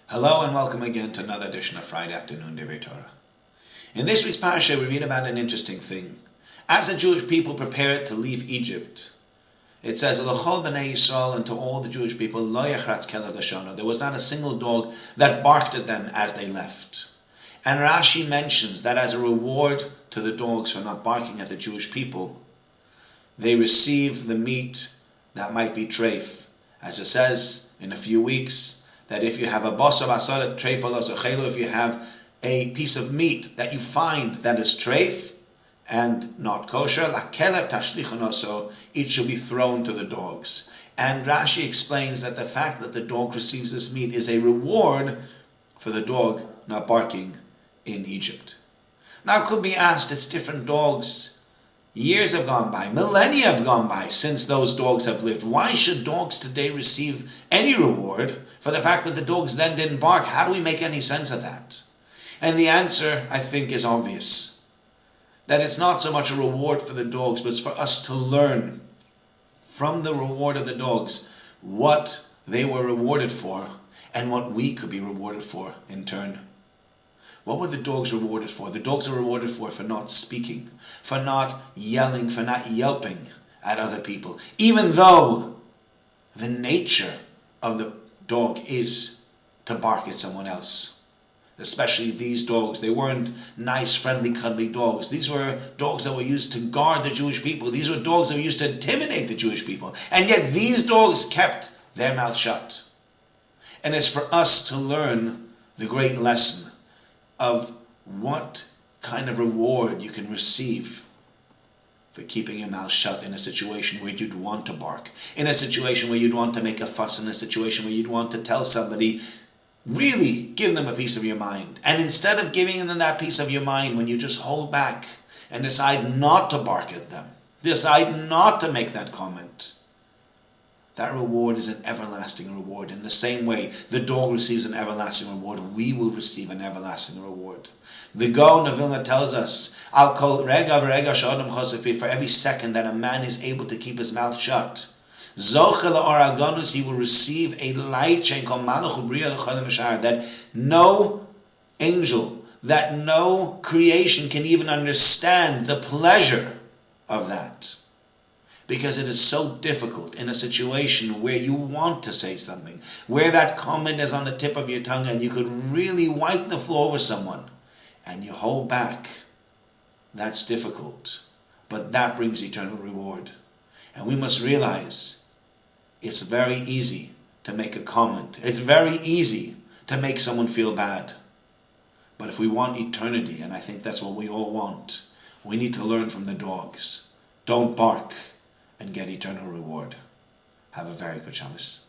Hello and welcome again to another edition of Friday Afternoon Divrei Torah. In this week's parasha, we read about an interesting thing. As the Jewish people prepared to leave Egypt, it says, "L'chol b'nei Yisrael," and to all the Jewish people, "Lo yachratz kelev lashano." There was not a single dog that barked at them as they left. And Rashi mentions that as a reward to the dogs for not barking at the Jewish people, they received the meat that might be treif. As it says in a few weeks, that if you have a basar basar treif alos ochelu, if you have a piece of meat that you find that is treif and not kosher, lakelev tashlichon oso, it should be thrown to the dogs. And Rashi explains that the fact that the dog receives this meat is a reward for the dog not barking in Egypt. Now it could be asked, it's different dogs. Years have gone by, millennia have gone by since those dogs have lived. Why should dogs today receive any reward for the fact that the dogs then didn't bark? How do we make any sense of that? And the answer, I think, is obvious. That it's not so much a reward for the dogs, but it's for us to learn from the reward of the dogs what they were rewarded for and what we could be rewarded for in turn. What were the dogs rewarded for? The dogs were rewarded for not speaking, for not yelling, for not yelping at other people. Even though the nature of the dog is to bark at someone else. Especially these dogs. They weren't nice, friendly, cuddly dogs. These were dogs that were used to guard the Jewish people. These were dogs that were used to intimidate the Jewish people. And yet these dogs kept their mouth shut. And it's for us to learn the great lesson of what kind of reward you can receive for keeping your mouth shut in a situation where you'd want to bark, in a situation where you'd want to make a fuss, in a situation where you'd want to tell somebody, really give them a piece of your mind. And instead of giving them that piece of your mind, when you just hold back and decide not to bark at them, decide not to make that comment, that reward is an everlasting reward. In the same way the dog receives an everlasting reward, we will receive an everlasting reward. The Gaon of Vilna tells us, "Al kol rega v'rega she'adam chosef," for every second that a man is able to keep his mouth shut, zoche la'or haganus, he will receive a light she'en kol malach u'briya l'chodem v'shar, that no angel, that no creation can even understand the pleasure of that. Because it is so difficult in a situation where you want to say something, where that comment is on the tip of your tongue and you could really wipe the floor with someone, and you hold back. That's difficult. But that brings eternal reward. And we must realize it's very easy to make a comment. It's very easy to make someone feel bad. But if we want eternity, and I think that's what we all want, we need to learn from the dogs. Don't bark and get eternal reward. Have a very good Shabbos.